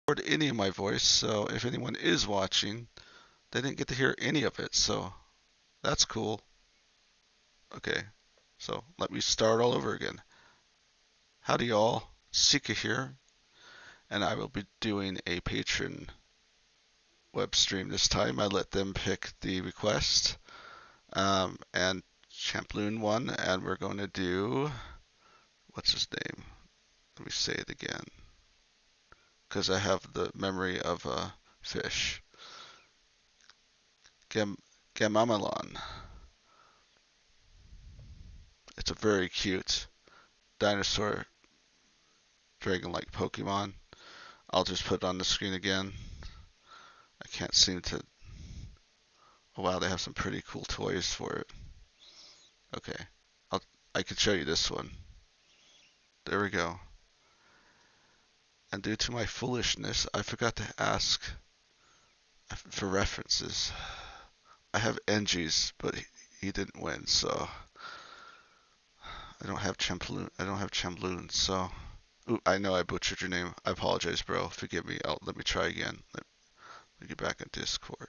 record any of my voice, so if anyone is watching, they didn't get to hear any of it, so that's cool. Okay, so let me start all over again. Howdy y'all, Sika here, and I will be doing a patron web stream this time. I let them pick the request, and Champloon won, and we're going to do, what's his name? Let me say it again, because I have the memory of a fish. Gam Gammamon. It's a very cute dinosaur dragon-like Pokemon. I'll just put it on the screen again. I can't seem to. Oh wow, they have some pretty cool toys for it. Okay, I'll. I could show you this one. There we go. And due to my foolishness, I forgot to ask for references. I have Engie's, but he didn't win, so I don't have Chemploon. I don't have Chemploon, so. Ooh, I know I butchered your name. I apologize, bro. Forgive me. Let me try again. Let me get back in Discord.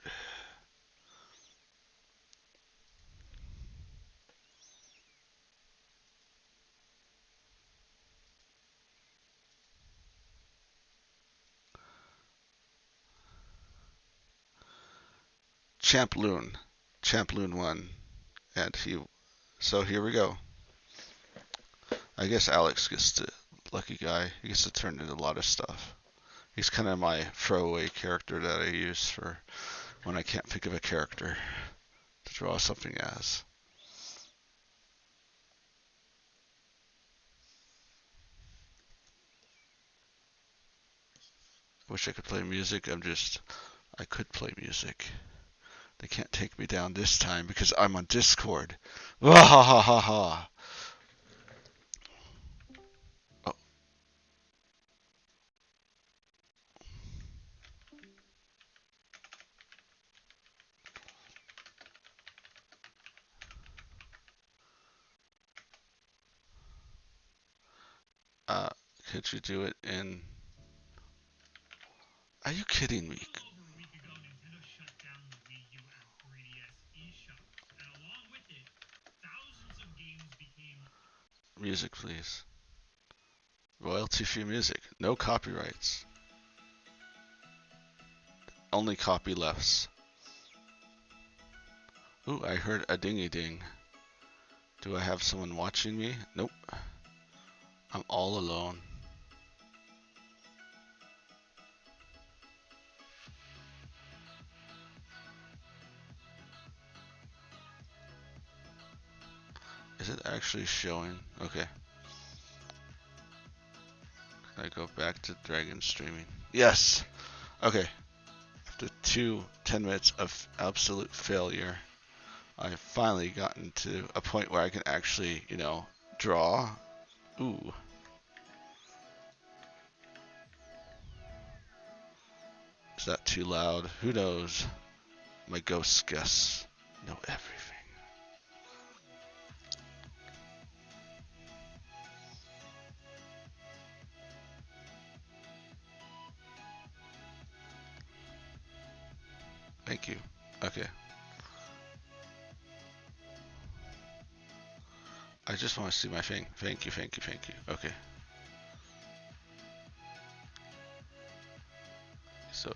Champloon. Champloon won, and he. So here we go. I guess Alex gets to lucky guy. He gets to turn into a lot of stuff. He's kind of my throwaway character that I use for when I can't think of a character to draw something as. I wish I could play music. I could play music. They can't take me down this time because I'm on Discord. Wah ha ha ha ha. Oh, uh, could you do it in? Are you kidding me? Music, please. Royalty-free music. No copyrights. Only copylefts. Ooh, I heard a dingy ding. Do I have someone watching me? Nope. I'm all alone. Is it actually showing? Okay. Can I go back to Dragon streaming? Yes! Okay. After 10 minutes of absolute failure, I've finally gotten to a point where I can actually, draw. Ooh. Is that too loud? Who knows? My ghost guests know everything. Thank you. Okay. I just want to see my thing. Thank you, thank you, thank you. Okay. So,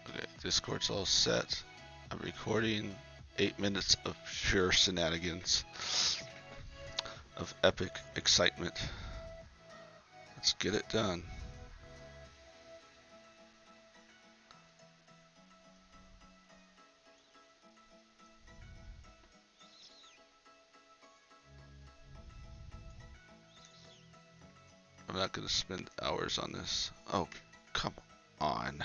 okay, Discord's all set. I'm recording 8 minutes of pure shenanigans, of epic excitement. Let's get it done. I'm not going to spend hours on this. Oh, come on.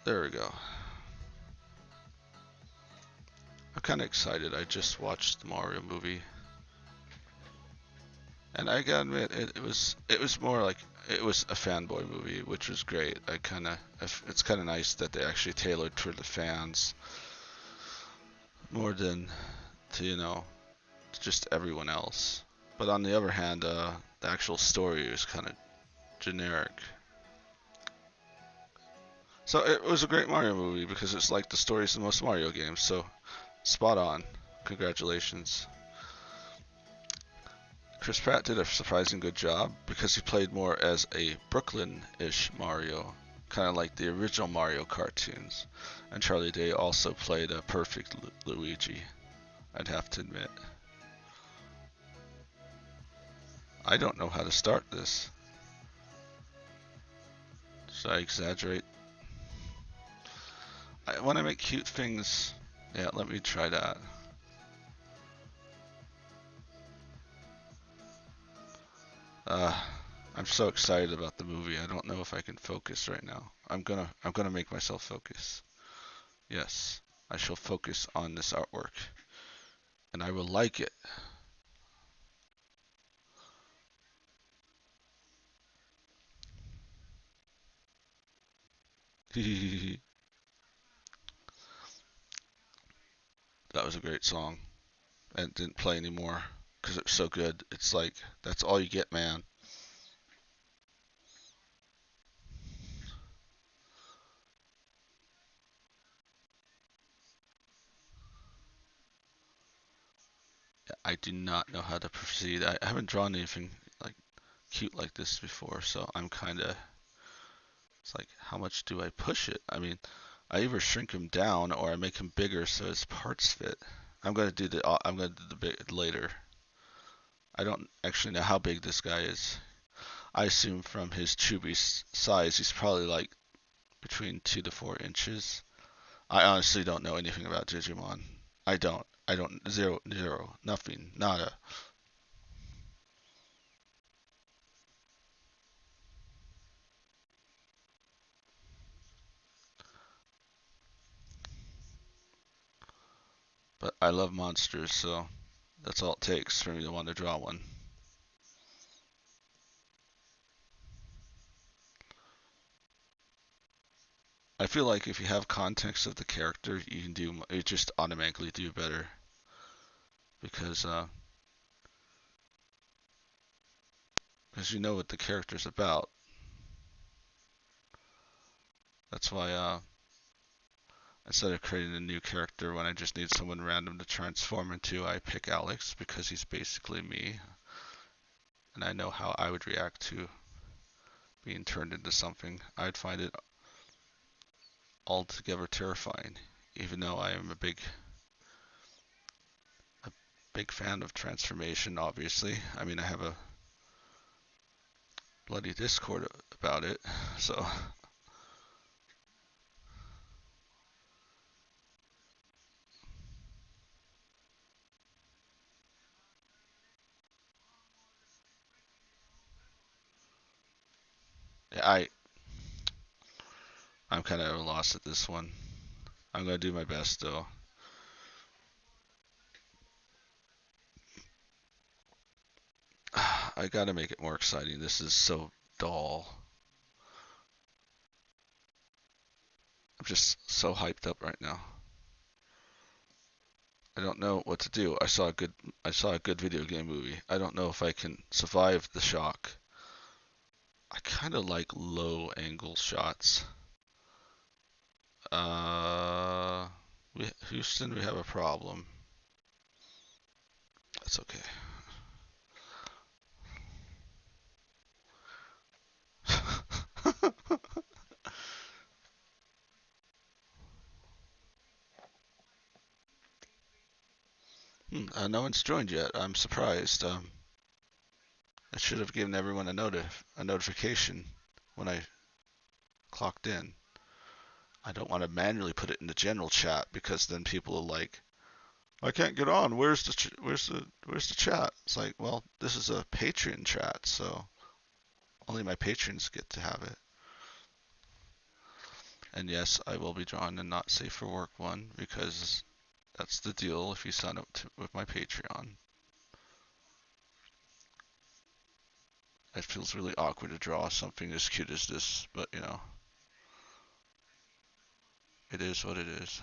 There we go. I'm kind of excited. I just watched the Mario movie, and I gotta admit, it was more like it was a fanboy movie, which was great. It's kind of nice that they actually tailored toward the fans more than to just everyone else. But on the other hand, the actual story was kind of generic. So it was a great Mario movie because it's like the stories of most Mario games. So spot on. Congratulations. Chris Pratt did a surprising good job because he played more as a Brooklyn-ish Mario, kind of like the original Mario cartoons. And Charlie Day also played a perfect Luigi, I'd have to admit. I don't know how to start this. Should I exaggerate? When I make cute things, yeah, let me try that. Uh, I'm so excited about the movie. I don't know if I can focus right now. I'm gonna make myself focus. Yes, I shall focus on this artwork, and I will like it. That was a great song, and it didn't play anymore because it's so good. It's like that's all you get, man. I do not know how to proceed. I haven't drawn anything like cute like this before, so I'm kind of. It's like, how much do I push it? I mean, I either shrink him down or I make him bigger so his parts fit. I'm gonna do the big later. I don't actually know how big this guy is. I assume from his chubby size, he's probably like between 2 to 4 inches. I honestly don't know anything about Digimon. I don't. I don't. Zero. Nothing. Nada. But I love monsters, so that's all it takes for me to want to draw one. I feel like if you have context of the character, you just automatically do better because because you know what the character's about. That's why instead of creating a new character when I just need someone random to transform into, I pick Alex because he's basically me, and I know how I would react to being turned into something. I'd find it altogether terrifying, even though I am a big fan of transformation. Obviously, I mean I have a bloody Discord about it, so I I'm kind of at a loss at this one. I'm gonna do my best though. I gotta make it more exciting. This is so dull. I'm just so hyped up right now. I don't know what to do. I saw a good video game movie. I don't know if I can survive the shock. I kind of like low angle shots. Uh, Houston, we have a problem. That's okay. No one's joined yet. I'm surprised. I should have given everyone a notification when I clocked in. I don't want to manually put it in the general chat because then people are like, I can't get on. Where's the chat? It's like, well, this is a Patreon chat, so only my patrons get to have it. And yes, I will be drawing a not safe for work one because that's the deal if you sign up with my Patreon. It feels really awkward to draw something as cute as this, but you know, it is what it is.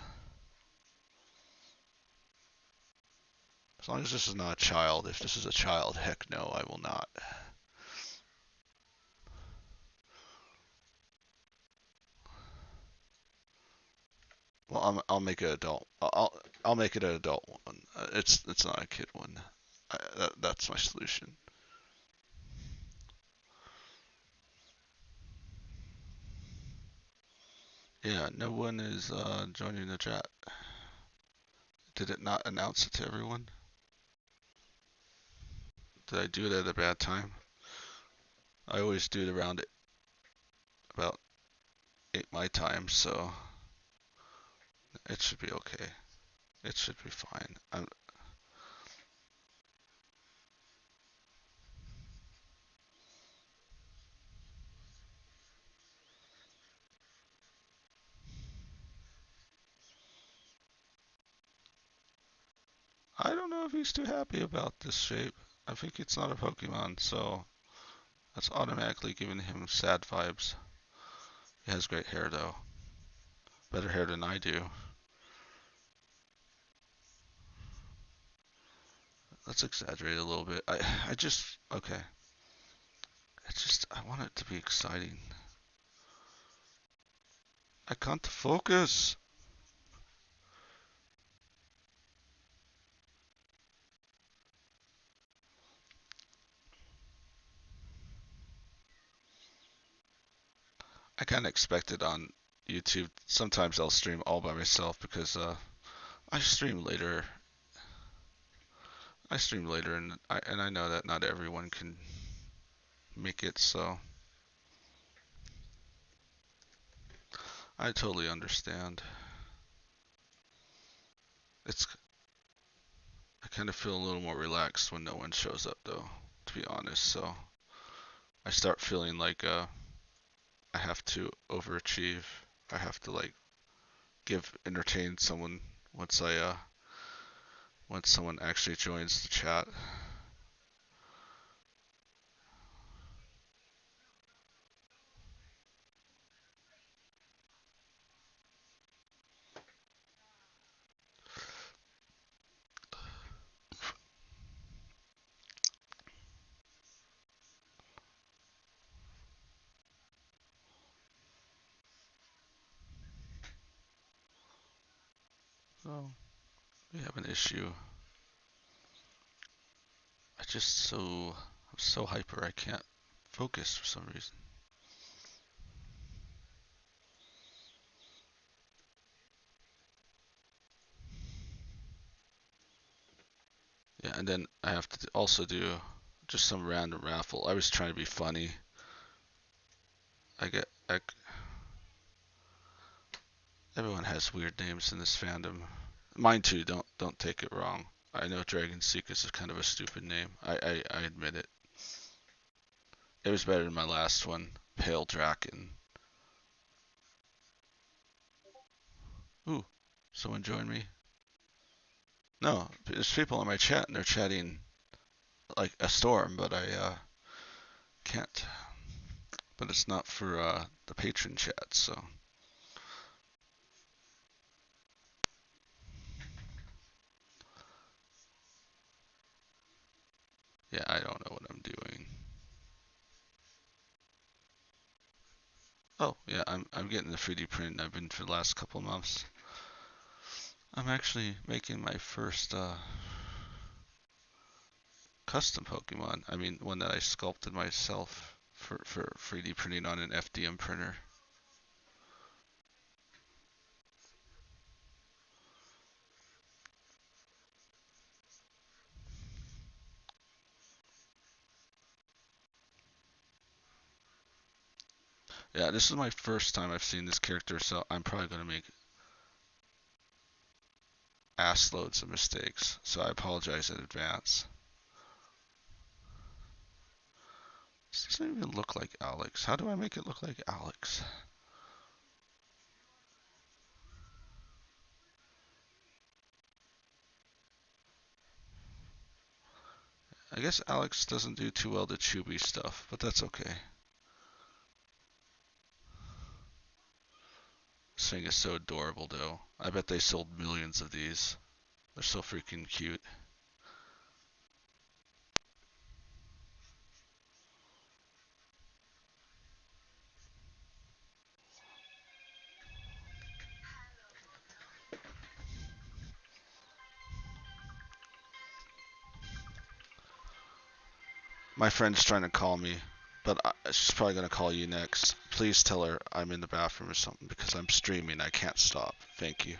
As long as this is not a child. If this is a child, heck no, I will not. I'll make it adult. I'll make it an adult one. It's not a kid one. That's my solution. Yeah, no one is joining the chat. Did it not announce it to everyone? Did I do it at a bad time? I always do it around about 8 my time, so it should be okay. It should be fine. I don't know if he's too happy about this shape. I think it's not a Pokemon, so that's automatically giving him sad vibes. He has great hair though. Better hair than I do. Let's exaggerate a little bit. I just, okay. I want it to be exciting. I can't focus. I kind of expect it on YouTube. Sometimes I'll stream all by myself because I stream later. I stream later, and I know that not everyone can make it, so I totally understand. It's I kind of feel a little more relaxed when no one shows up, though, to be honest. So I start feeling like I have to overachieve. I have to like entertain someone once once someone actually joins the chat. So we have an issue. I'm so hyper I can't focus for some reason. Yeah, and then I have to also do just some random raffle. I was trying to be funny. I Everyone has weird names in this fandom. Mine too. Don't take it wrong. I know Dragon Seekers is kind of a stupid name. I admit it. It was better than my last one, Pale Draken. Ooh, someone join me? No, there's people in my chat and they're chatting like a storm, but I can't. But it's not for the patron chat, so yeah, I don't know what I'm doing. Oh yeah, I'm getting the 3D print. I've been for the last couple months. I'm actually making my first custom Pokemon. I mean, one that I sculpted myself for 3D printing on an FDM printer. Yeah, this is my first time I've seen this character, so I'm probably going to make ass loads of mistakes. So I apologize in advance. This doesn't even look like Alex. How do I make it look like Alex? I guess Alex doesn't do too well the Chubby stuff, but that's okay. This thing is so adorable, though. I bet they sold millions of these. They're so freaking cute. My friend's trying to call me, but she's probably gonna call you next. Please tell her I'm in the bathroom or something because I'm streaming. I can't stop. Thank you.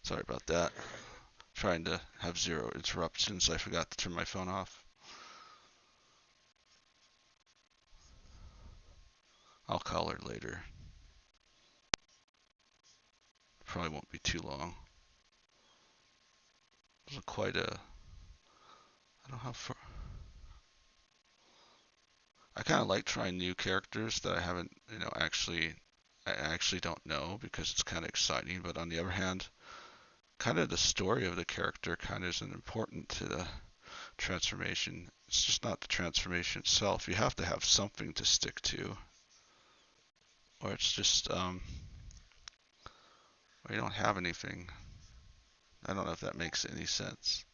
Sorry about that. Trying to have zero interruptions. I forgot to turn my phone off. I'll call her later. Probably won't be too long. It was quite a. I don't know how far. I kind of like trying new characters that I haven't, I actually don't know because it's kind of exciting. But on the other hand, kind of the story of the character kind of isn't important to the transformation. It's just not the transformation itself. You have to have something to stick to, or it's just, or you don't have anything. I don't know if that makes any sense.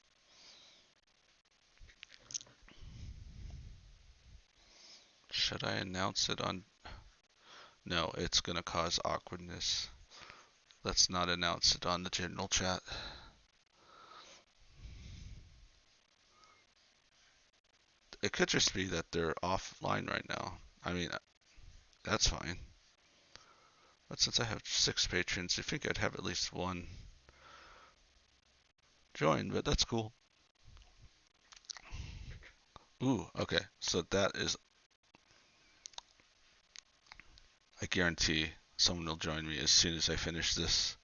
Should I announce it on? No, it's gonna cause awkwardness. Let's not announce it on the general chat. It could just be that they're offline right now. I mean, that's fine. But since I have 6 patrons, I think I'd have at least one join, but that's cool. Ooh, okay. So that is, I guarantee someone will join me as soon as I finish this.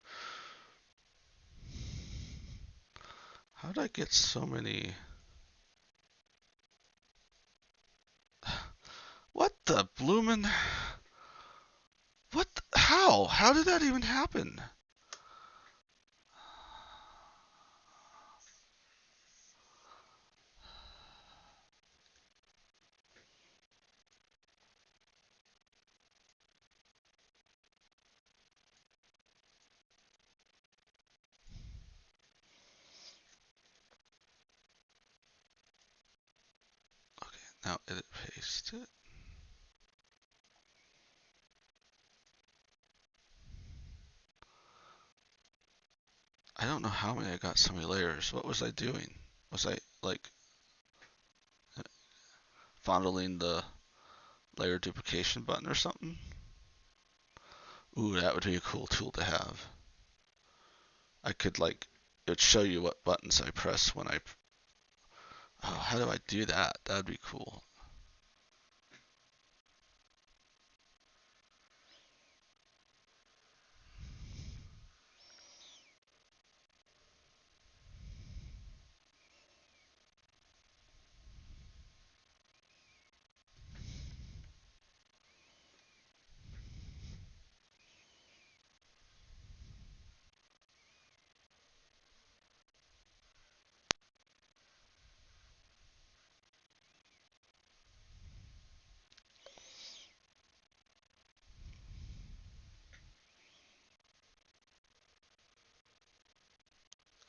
How did I get so many? What the bloomin'? What? How? How did that even happen? Okay, now edit paste it. I don't know how many I got so many layers. What was I doing? Was I like fondling the layer duplication button or something? Ooh, that would be a cool tool to have. I could like, it would show you what buttons I press when I. Oh, how do I do that? That'd be cool.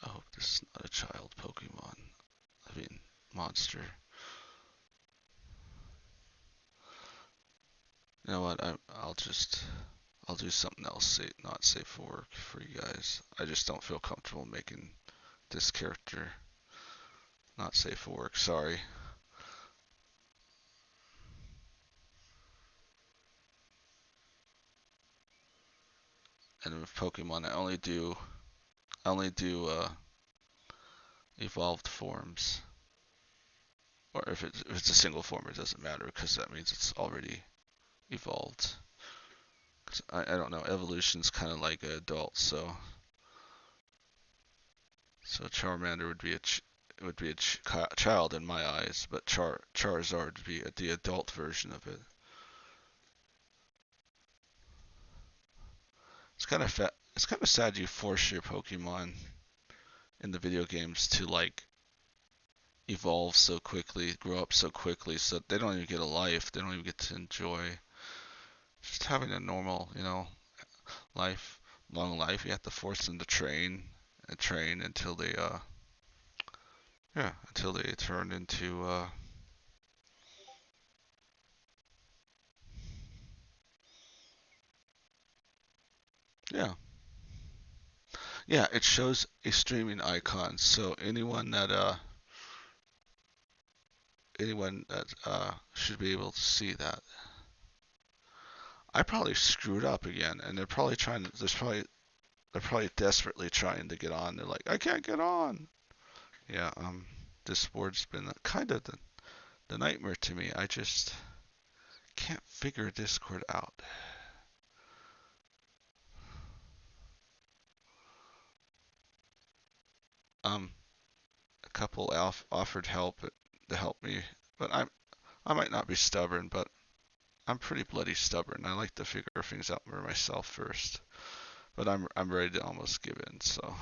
I hope this is not a child Pokemon. I mean, monster. You know what? I'll do something else. Not safe for work for you guys. I just don't feel comfortable making this character not safe for work. Sorry. And with Pokemon, I only do evolved forms. Or if it's a single form, it doesn't matter because that means it's already evolved. 'Cause I don't know. Evolution's kind of like an adult, so Charmander would be a child in my eyes, but Charizard would be the adult version of it. It's kind of sad you force your Pokemon in the video games to like evolve so quickly, grow up so quickly, so they don't even get a life. They don't even get to enjoy just having a normal, life, long life. You have to force them to train and train until they, yeah, until they turn into, Yeah. Yeah, it shows a streaming icon, so anyone that should be able to see that. I probably screwed up again, and they're probably desperately trying to get on. They're like, I can't get on. Yeah, this board's been kind of the nightmare to me. I just can't figure Discord out. Um, a couple offered help to help me, but I might not be stubborn, but I'm pretty bloody stubborn. I like to figure things out for myself first. But I'm ready to almost give in. So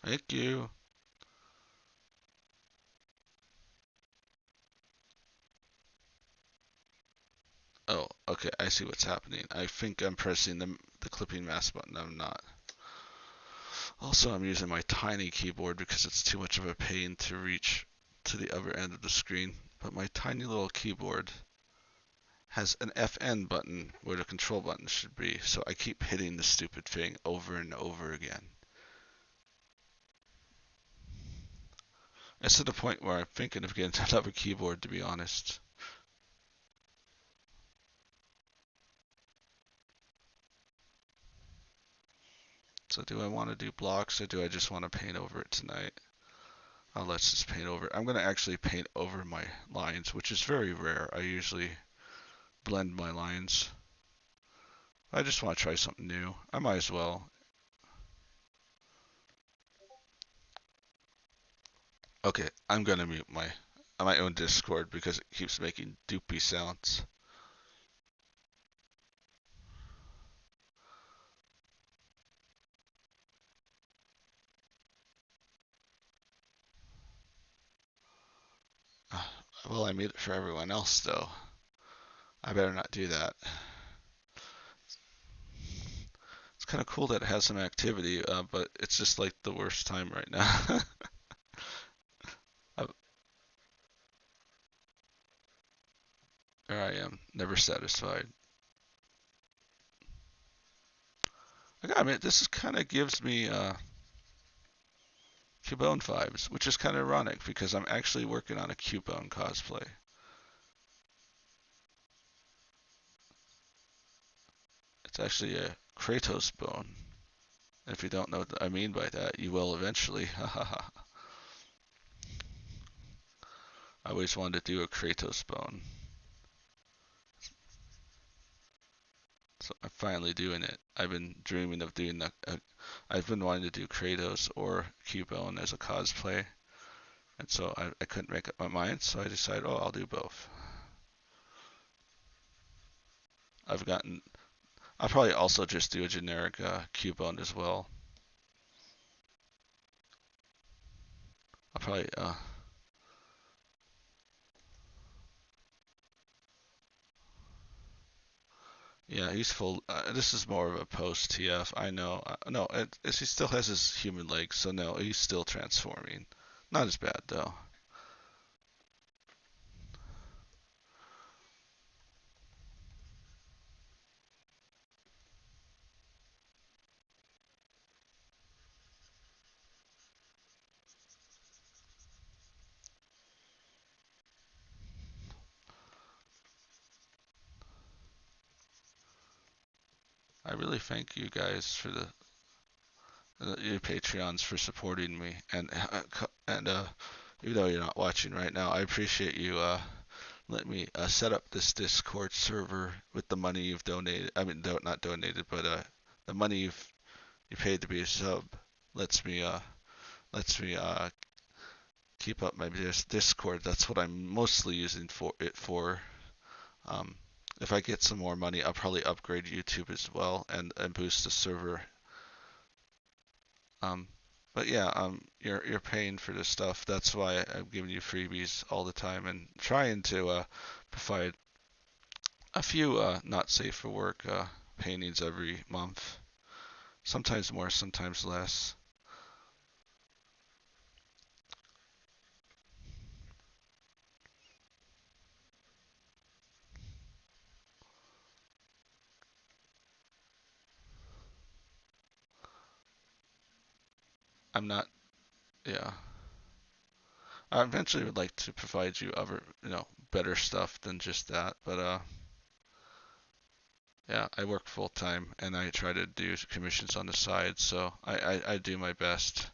thank you. Oh, okay. I see what's happening. I think I'm pressing the clipping mask button. I'm not. Also, I'm using my tiny keyboard because it's too much of a pain to reach to the other end of the screen. But my tiny little keyboard has an FN button where the control button should be, so I keep hitting the stupid thing over and over again. It's to the point where I'm thinking of getting another keyboard, to be honest. So do I want to do blocks or do I just want to paint over it tonight? Oh, let's just paint over it. I'm going to actually paint over my lines, which is very rare. I usually blend my lines. I just want to try something new. I might as well. Okay, I'm going to mute my own Discord because it keeps making doopy sounds. Uh, well, I mute it for everyone else, though. I better not do that. It's kind of cool that it has some activity, but it's just like the worst time right now. There I am, never satisfied. I gotta admit, this kind of gives me Cubone vibes, which is kind of ironic because I'm actually working on a Cubone cosplay. It's actually a Kratos bone. And if you don't know what I mean by that, you will eventually. I always wanted to do a Kratos bone, so I'm finally doing it. I've been dreaming of doing that. I've been wanting to do Kratos or Cubone as a cosplay, and so I couldn't make up my mind, so I decided, oh, I'll do both. I've gotten. I'll probably also just do a generic Cubone as well. I'll probably yeah, he's full. This is more of a post TF. I know. No, he still has his human legs, so no, he's still transforming. Not as bad though. I really thank you guys for your Patreons for supporting me, and even though you're not watching right now, I appreciate you letting me set up this Discord server with the money you've donated. I mean, not donated, but the money you paid to be a sub lets me uh lets me keep up my Discord. That's what I'm mostly using for it for. Um, if I get some more money, I'll probably upgrade YouTube as well and boost the server. Um, but yeah, you're paying for this stuff. That's why I'm giving you freebies all the time and trying to provide a few not safe for work paintings every month. Sometimes more, sometimes less. I'm not, yeah. I eventually would like to provide you other, better stuff than just that. But yeah, I work full time and I try to do commissions on the side, so I do my best.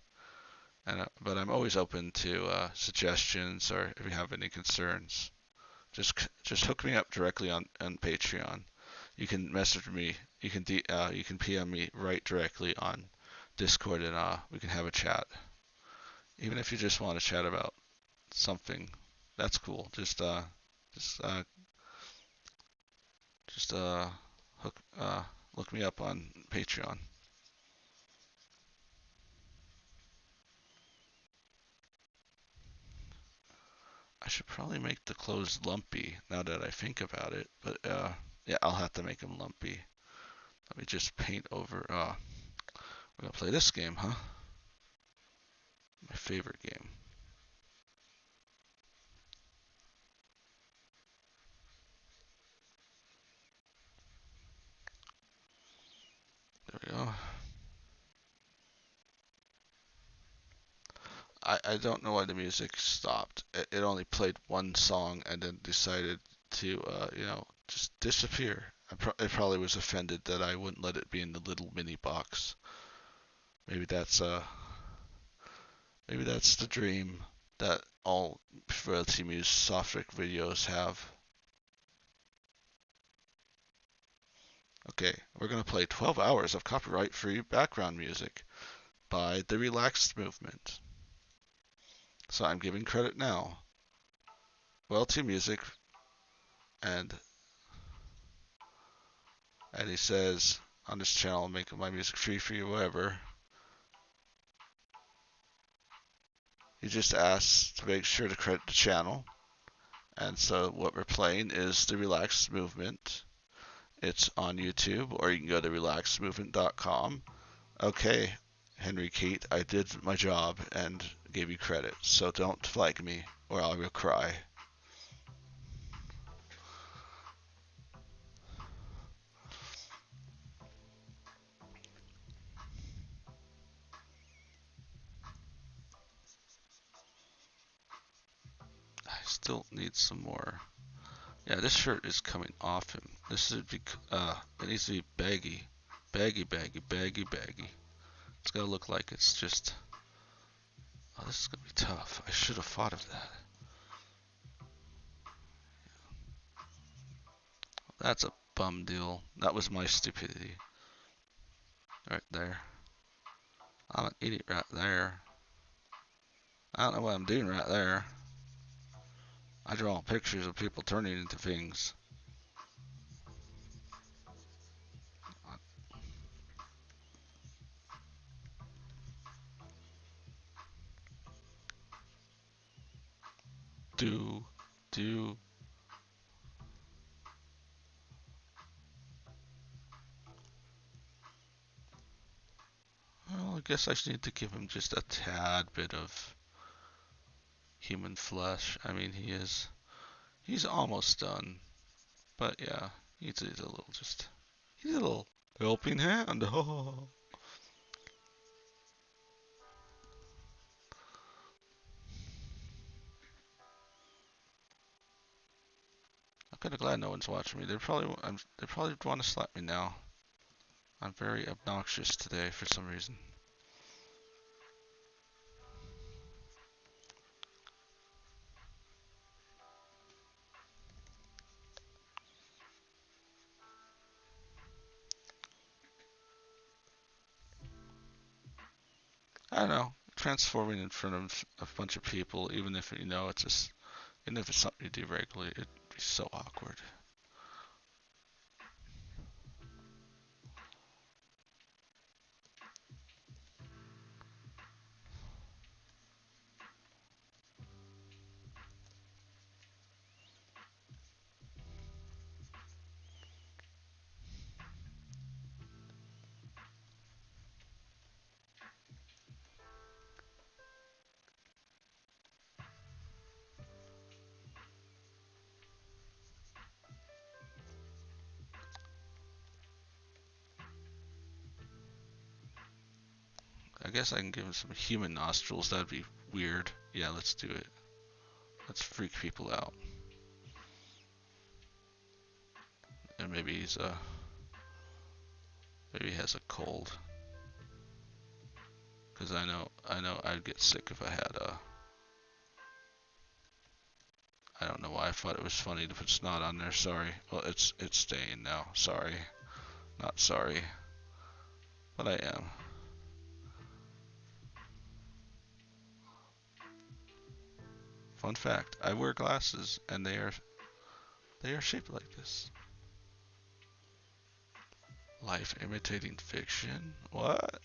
And but I'm always open to suggestions or if you have any concerns. Just hook me up directly on Patreon. You can message me. You can PM me right directly on Discord and we can have a chat. Even if you just want to chat about something, that's cool. Just just hook look me up on Patreon. I should probably make the clothes lumpy now that I think about it, but yeah, I'll have to make them lumpy. Let me just paint over. We're gonna play this game, huh? My favorite game. There we go. I don't know why the music stopped. It only played one song and then decided to, just disappear. It probably was offended that I wouldn't let it be in the little mini box. Maybe that's uh, maybe that's the dream that all Frailty Muse Softric videos have. Okay, we're gonna play 12 hours of copyright-free background music by the Relaxed Movement. So I'm giving credit now. Royalty Music, and he says on this channel, I'm making my music free for you, whatever. He just asks to make sure to credit the channel. And so what we're playing is the Relaxed Movement. It's on YouTube, or you can go to relaxedmovement.com. Okay, Henry Kate, I did my job and gave you credit, so don't flag me or I will cry. I still need some more. Yeah, this shirt is coming off him. This is it needs to be baggy, baggy, baggy, baggy, baggy. It's gotta look like it's just. Oh, this is gonna be tough. I should have thought of that. That's a bum deal. That was my stupidity. Right there. I'm an idiot right there. I don't know what I'm doing right there. I draw pictures of people turning into things. Do, do. Well, I guess I just need to give him just a tad bit of human flesh. I mean, he's almost done. But yeah, he's a little he's a little helping hand. Oh. I'm kind of glad no one's watching me. They probably want to slap me now. I'm very obnoxious today for some reason. I don't know. Transforming in front of a bunch of people, even if even if it's something you do regularly, it'd be so awkward. guess I can give him some human nostrils. That'd be weird. Yeah, let's do it. Let's freak people out. And maybe maybe he has a cold. Because I know I'd get sick if I had I don't know why I thought it was funny to put snot on there. Sorry. Well, it's staying now. Sorry. Not sorry. But I am. Fun fact, I wear glasses and they are shaped like this. Life imitating fiction? What?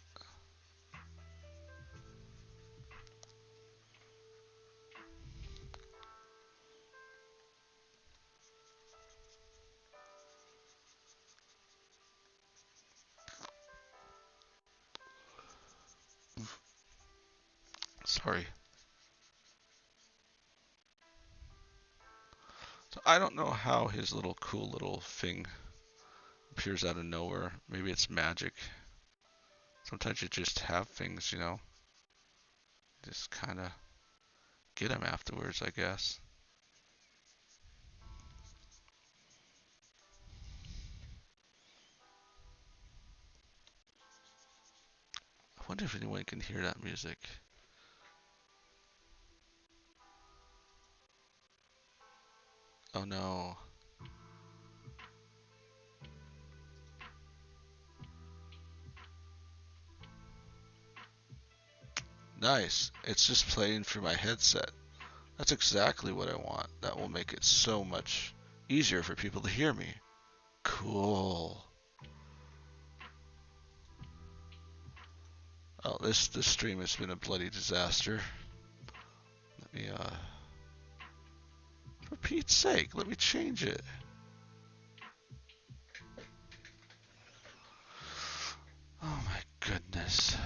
Sorry. So I don't know how his little cool little thing appears out of nowhere. Maybe it's magic. Sometimes you just have things, you know. Just kind of get them afterwards, I guess. I wonder if anyone can hear that music. Oh no. Nice. It's just playing through my headset. That's exactly what I want. That will make it so much easier for people to hear me. Cool. Oh, this stream has been a bloody disaster. Let me for Pete's sake, let me change it. Oh my goodness.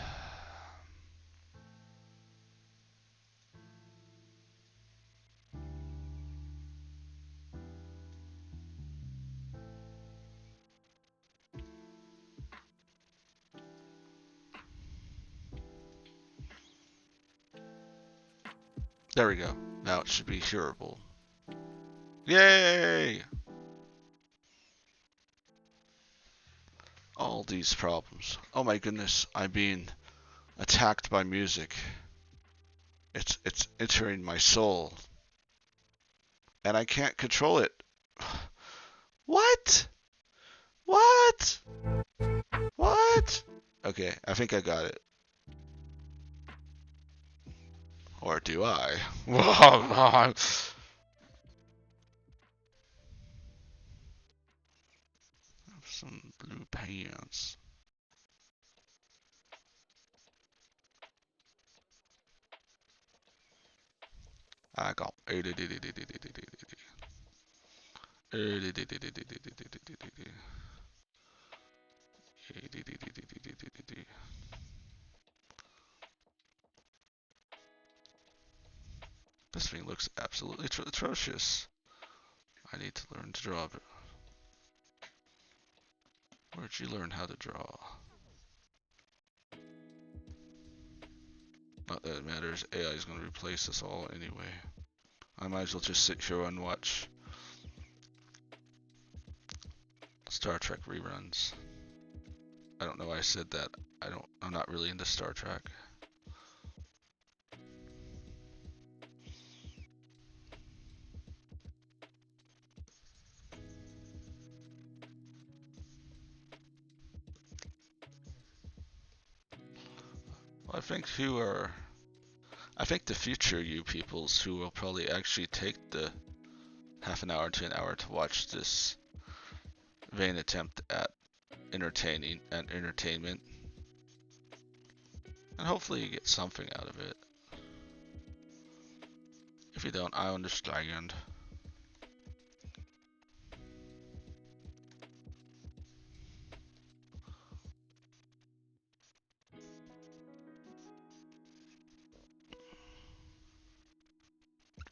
There we go. Now it should be hearable. Yay! All these problems. Oh my goodness, I'm being attacked by music. It's entering my soul. And I can't control it. What? What? What? Okay, I think I got it. Or do I? Some blue pants. I got this thing looks absolutely atrocious. I need to learn to draw. Where'd you learn how to draw? Not that it matters. AI is going to replace us all anyway. I might as well just sit here and watch Star Trek reruns. I don't know why I said that. I'm not really into Star Trek. Well, I think the future you peoples who will probably actually take the half an hour to an hour to watch this vain attempt at entertainment, and hopefully you get something out of it. If you don't, I understand.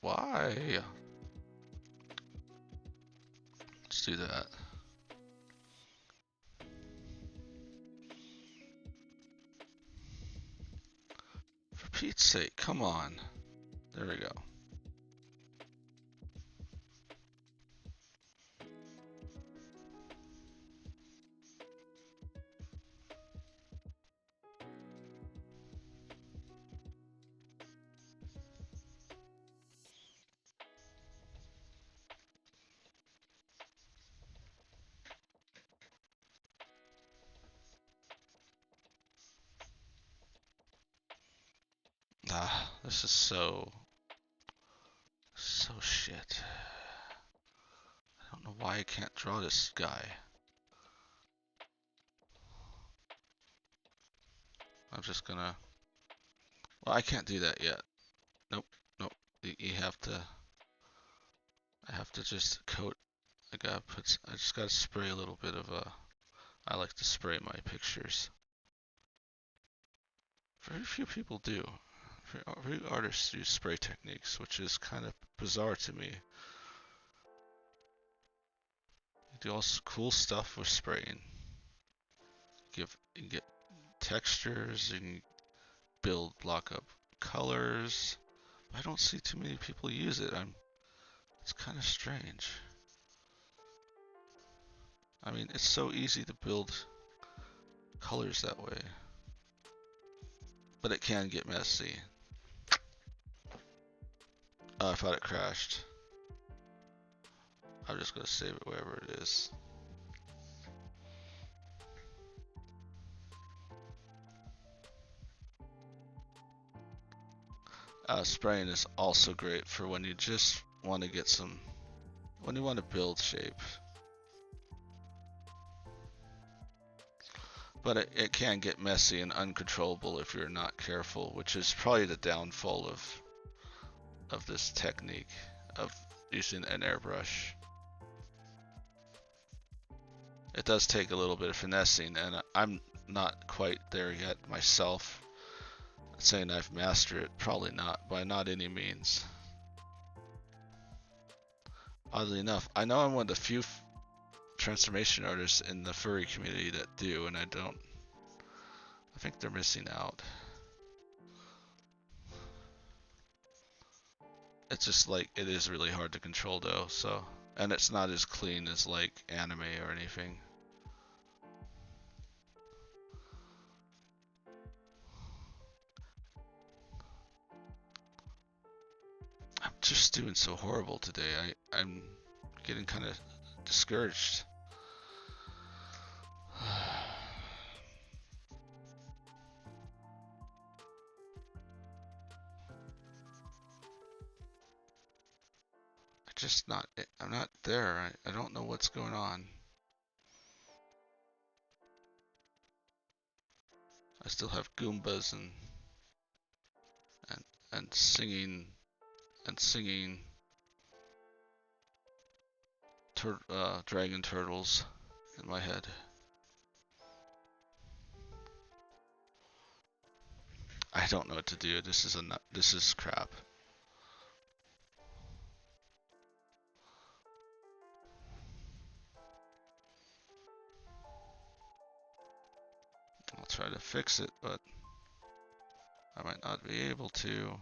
Why? Let's do that. Pete's sake, come on. There we go. Ah, this is so shit. I don't know why I can't draw this guy. I'm just gonna... Well, I can't do that yet. Nope, nope. You have to... I have to just coat... I just gotta spray a little bit of I like to spray my pictures. Very few people do. Very artists use spray techniques, which is kind of bizarre to me. You do all cool stuff with spraying. You can get textures, you can build block up colors. I don't see too many people use it. It's kind of strange. I mean, it's so easy to build colors that way. But it can get messy. Oh, I thought it crashed. I'm just gonna save it wherever it is. Spraying is also great for when you just want to get some, when you want to build shape. But it can get messy and uncontrollable if you're not careful, which is probably the downfall of this technique of using an airbrush. It does take a little bit of finessing, and I'm not quite there yet myself. Saying I've mastered it, probably not, by not any means. Oddly enough, I know I'm one of the few transformation artists in the furry community that do, and I think they're missing out. It's just like, it is really hard to control though, so, and it's not as clean as like anime or anything. I'm just doing so horrible today. I'm getting kind of discouraged. I'm not there. I don't know what's going on. I still have Goombas and singing dragon turtles in my head. I don't know what to do. This is crap. I'll try to fix it, but I might not be able to.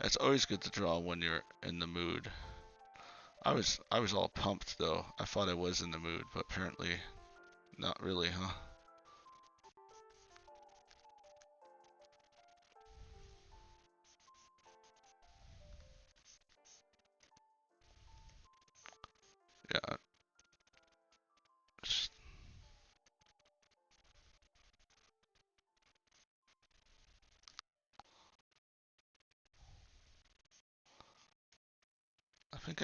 It's always good to draw when you're in the mood. I was all pumped though. I thought I was in the mood, but apparently not really, huh? Yeah. I think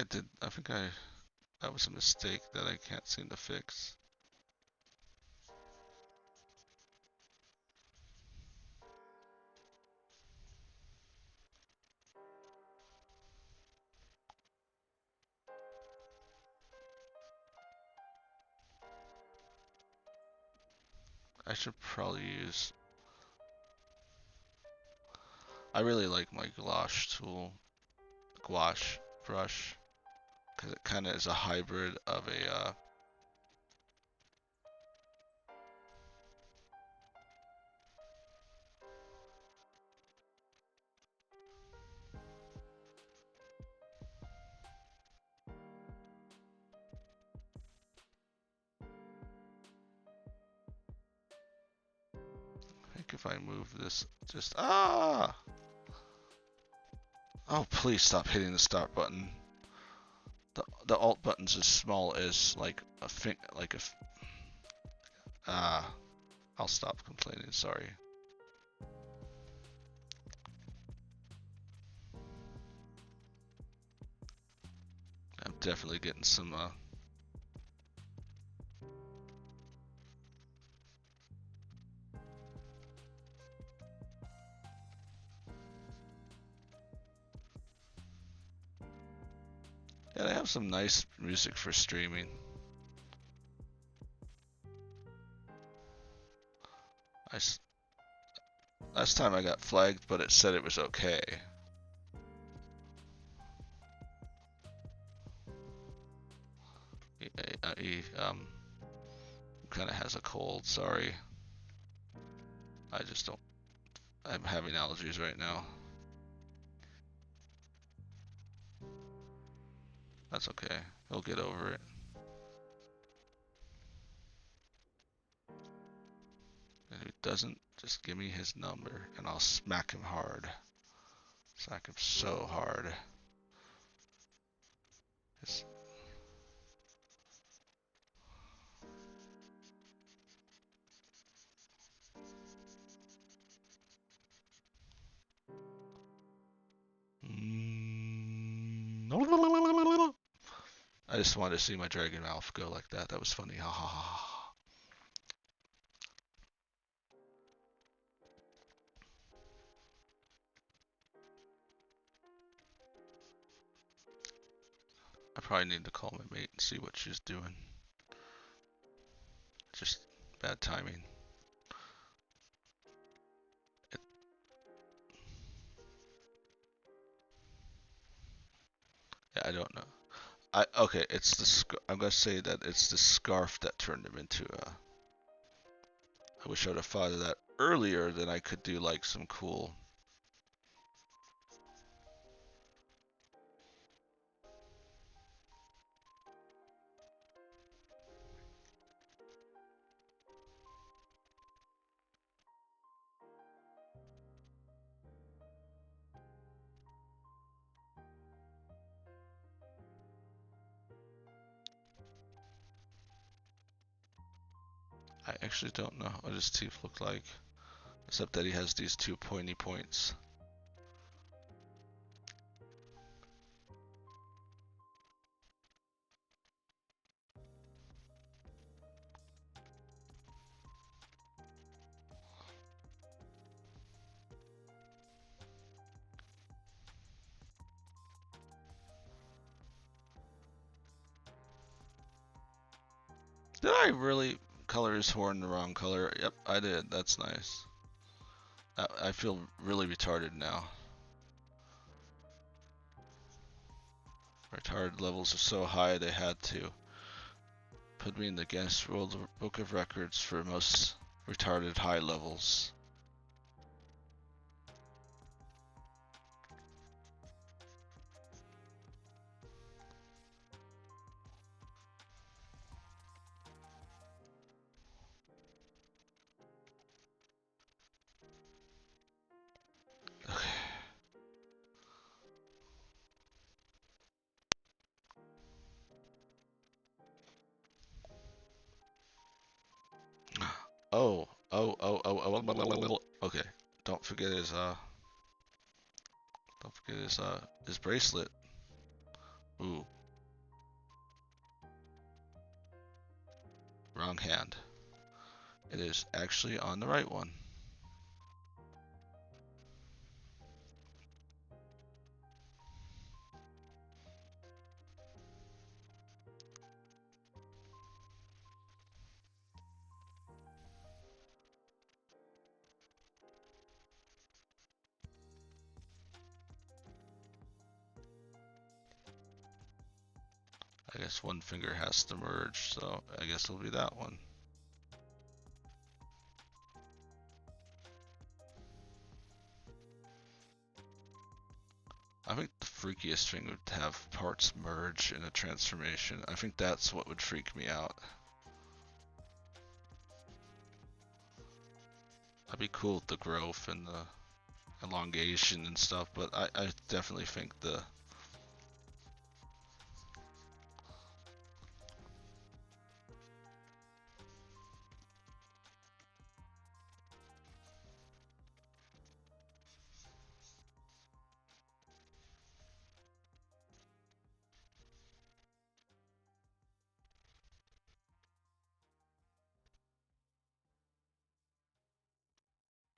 that was a mistake that I can't seem to fix. I should probably use... I really like my gouache brush, because it kind of is a hybrid of a think if I move this, just oh, please stop hitting the start button. The alt button's as small as like I'll stop complaining. Sorry. I'm definitely getting some yeah, they have some nice music for streaming. Last time I got flagged, but it said it was okay. He kind of has a cold. Sorry. I just don't. I'm having allergies right now. That's okay. He'll get over it. And if he doesn't, just give me his number and I'll smack him hard. Smack him so hard. It's... I just wanted to see my dragon mouth go like that. That was funny. Ha ha ha. I probably need to call my mate and see what she's doing. Just bad timing. Yeah, I don't know. Okay, it's the I'm gonna say that it's the scarf that turned him into a. I wish I would have thought of that earlier. Then I could do like some cool. I actually don't know what his teeth look like, except that he has these two pointy points. Did I really color his horn the wrong color? Yep, I did. That's nice. I feel really retarded now. Retarded levels are so high they had to put me in the Guinness World Book of Records for most retarded high levels. Oh. Okay. Don't forget his bracelet. Ooh. Wrong hand. It is actually on the right one. I guess one finger has to merge, so I guess it'll be that one. I think the freakiest thing would have parts merge in a transformation. I think that's what would freak me out. That'd be cool with the growth and the elongation and stuff, but I definitely think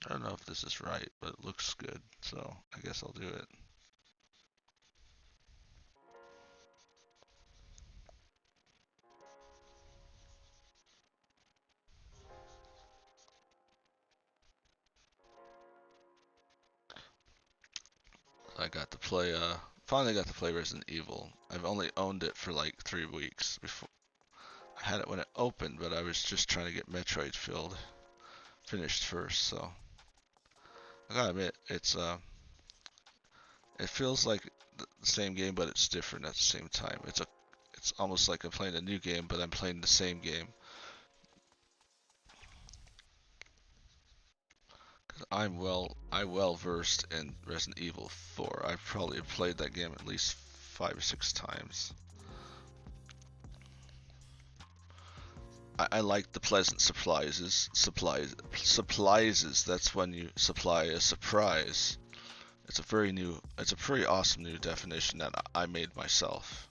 I don't know if this is right, but it looks good, so I guess I'll do it. I got to play, finally got to play Resident Evil. I've only owned it for like 3 weeks before. I had it when it opened, but I was just trying to get Metroid finished first, so. I gotta admit, it feels like the same game, but it's different at the same time. It's almost like I'm playing a new game, but I'm playing the same game. I'm well versed in Resident Evil 4. I've probably played that game at least 5 or 6 times. I like the pleasant surprises. That's when you supply a surprise. It's a pretty awesome new definition that I made myself.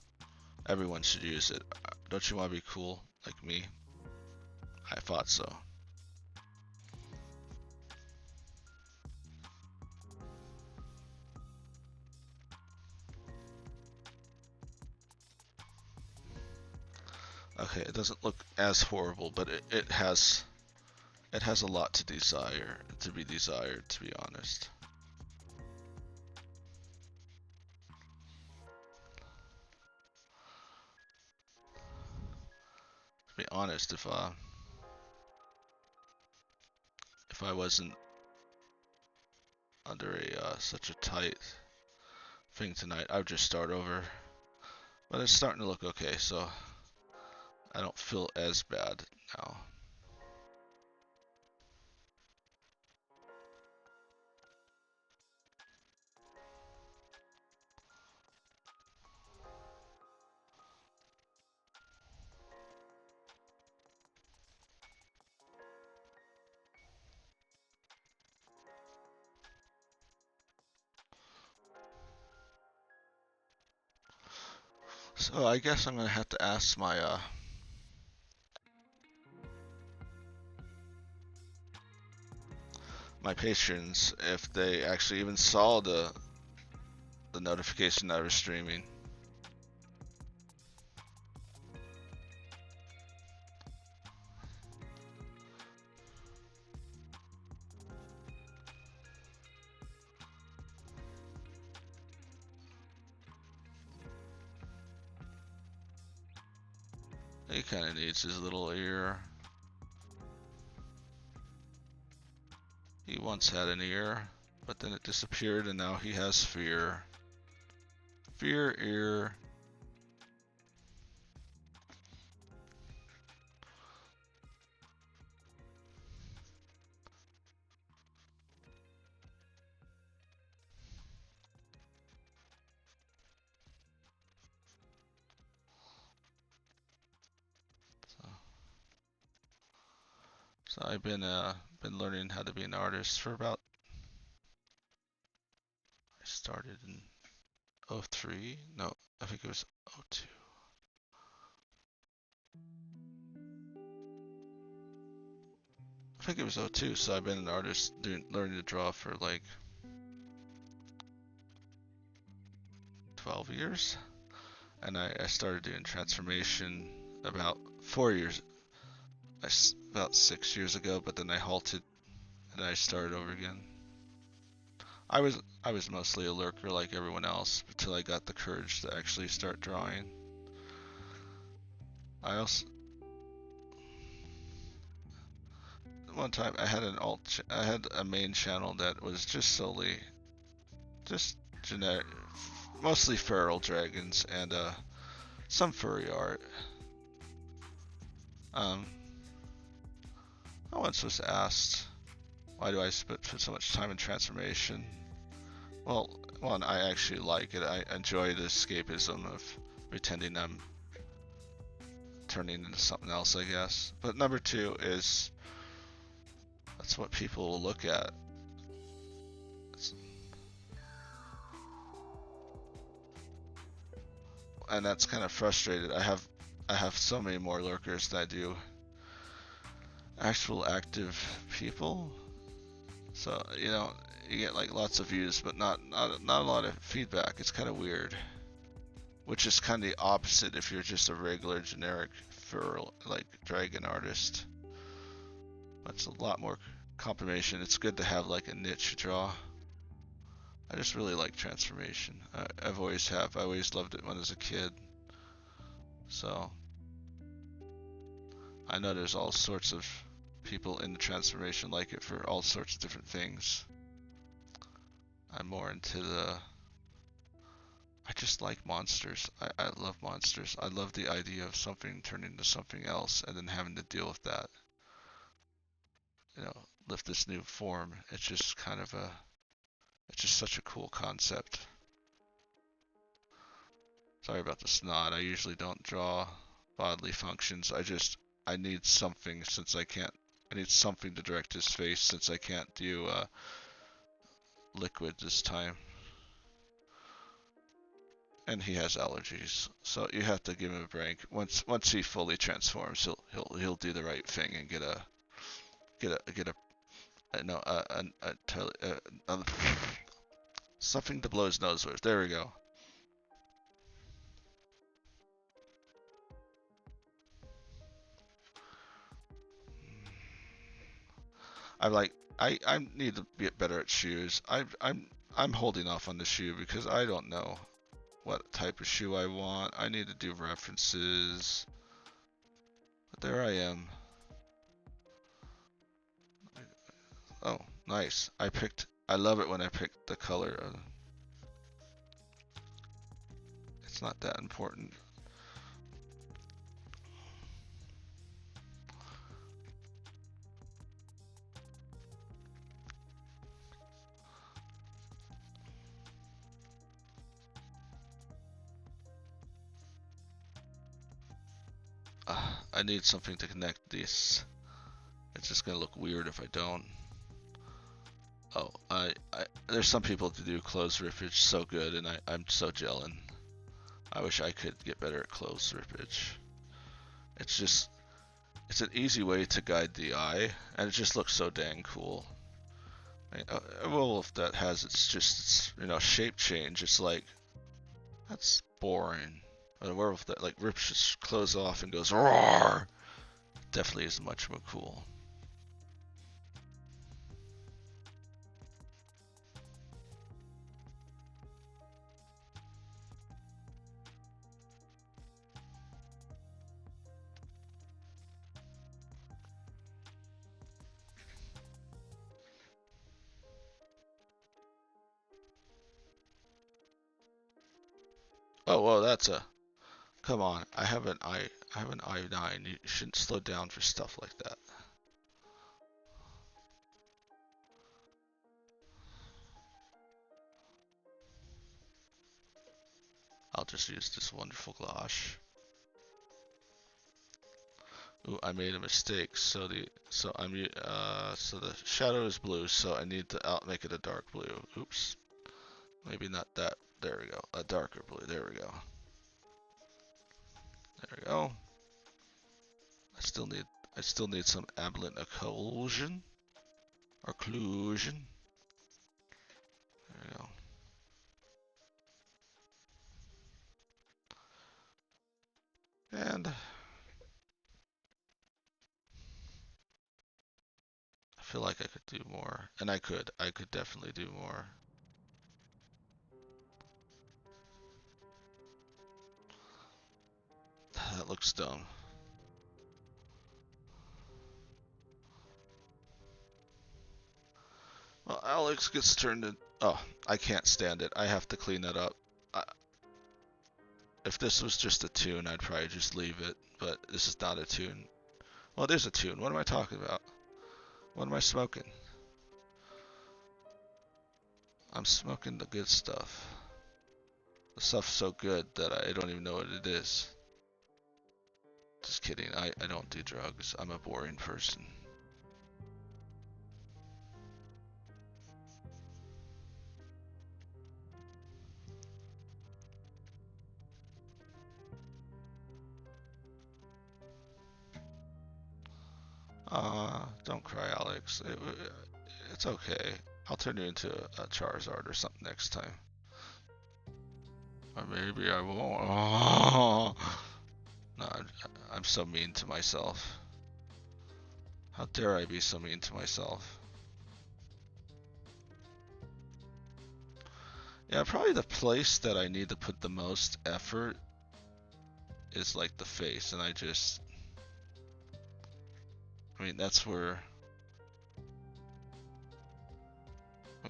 Everyone should use it. Don't you want to be cool like me? I thought so. Okay, it doesn't look as horrible, but it has a lot to be desired, to be honest. To be honest, if I wasn't under a such a tight thing tonight, I would just start over. But it's starting to look okay, so I don't feel as bad now. So I guess I'm gonna have to ask my patrons if they actually even saw the notification that I was streaming. He kind of needs his little ear. He once had an ear, but then it disappeared, and now he has fear. Fear ear. So I've been learning how to be an artist for about. I started in '03. No, I think it was '02. I think it was '02. So I've been an artist learning to draw for like 12 years. And I started doing transformation about 4 years, about 6 years ago, but then I halted and I started over again. I was mostly a lurker like everyone else until I got the courage to actually start drawing. I also one time I had a main channel that was just solely just generic, mostly feral dragons and some furry art. I once was asked Why do I put so much time in transformation? Well, one, I actually like it. I enjoy the escapism of pretending I'm turning into something else, I guess. But number two is that's what people will look at. And that's kind of frustrated. I have so many more lurkers than I do actual active people. So, you know, you get like lots of views, but not a lot of feedback. It's kind of weird. Which is kind of the opposite if you're just a regular generic feral like dragon artist. That's a lot more confirmation. It's good to have like a niche draw. I just really like transformation. I've always have. I always loved it when I was a kid. So I know there's all sorts of people in the transformation like it for all sorts of different things. I'm more into the. I just like monsters. I love monsters. I love the idea of something turning into something else and then having to deal with that. You know, lift this new form. It's just kind of a. It's just such a cool concept. Sorry about the snot. I usually don't draw bodily functions. I need something since I can't. I need something to direct his face since I can't do liquid this time. And he has allergies, so you have to give him a break. Once he fully transforms, he'll do the right thing and get a no something to blow his nose with. There we go. I need to get better at shoes. I'm holding off on the shoe because I don't know what type of shoe I want. I need to do references. But there I am. Oh, nice. I love it when I pick the color. It's not that important. I need something to connect these. It's just gonna look weird if I don't. Oh, there's some people to do clothes rippage so good, and I'm so gelling. I wish I could get better at clothes rippage. It's an easy way to guide the eye, and it just looks so dang cool. I mean, a werewolf that has its shape change, it's like, that's boring. A werewolf that like rips its clothes off and goes roar definitely is much more cool. Oh, whoa, that's a. Come on, I have an I9. You shouldn't slow down for stuff like that. I'll just use this wonderful gouache. Ooh, I made a mistake. So the shadow is blue, so I need to make it a dark blue. Oops. Maybe not that. There we go. A darker blue. There we go. There we go. I still need some ambient occlusion. Occlusion. There we go. And I feel like I could do more. And I could definitely do more. That looks dumb. Well, Alex gets turned in. Oh, I can't stand it. I have to clean that up. If this was just a tune, I'd probably just leave it. But this is not a tune. Well, it is a tune. What am I talking about? What am I smoking? I'm smoking the good stuff. The stuff's so good that I don't even know what it is. Just kidding, I don't do drugs. I'm a boring person. Don't cry, Alex. It's okay. I'll turn you into a Charizard or something next time. Or maybe I won't. Oh. No, I'm so mean to myself. How dare I be so mean to myself? Yeah, probably the place that I need to put the most effort is like the face, and I mean, that's where.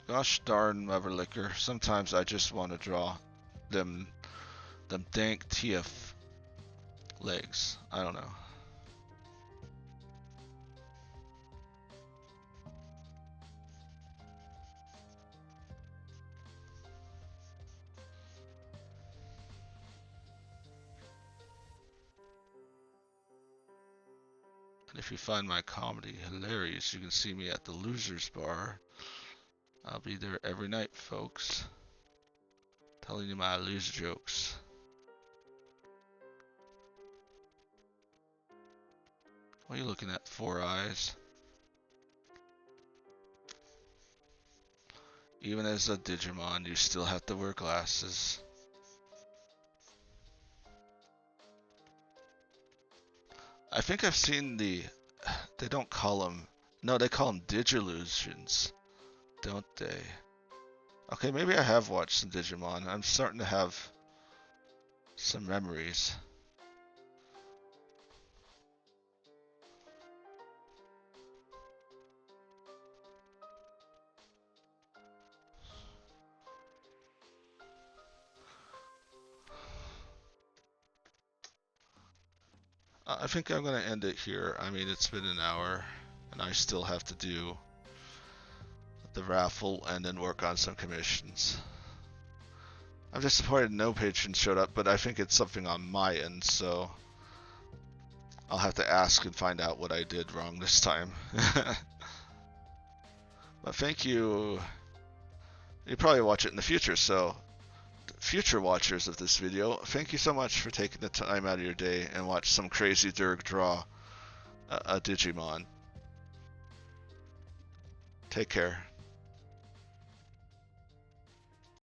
Gosh darn Motherlicker, sometimes I just want to draw them dank TF legs. I don't know. And if you find my comedy hilarious, you can see me at the Losers Bar. I'll be there every night, folks. Telling you my loser jokes. What are you looking at, Four Eyes? Even as a Digimon, you still have to wear glasses. I think I've seen they don't call them, no, they call them Digilusions, don't they? Okay, maybe I have watched some Digimon. I'm starting to have some memories. I think I'm going to end it here. I mean, it's been an hour, and I still have to do the raffle and then work on some commissions. I'm disappointed no patrons showed up, but I think it's something on my end, so I'll have to ask and find out what I did wrong this time. But thank you. You probably watch it in the future, so future watchers of this video, thank you so much for taking the time out of your day and watch some crazy Dirk draw a Digimon. Take care.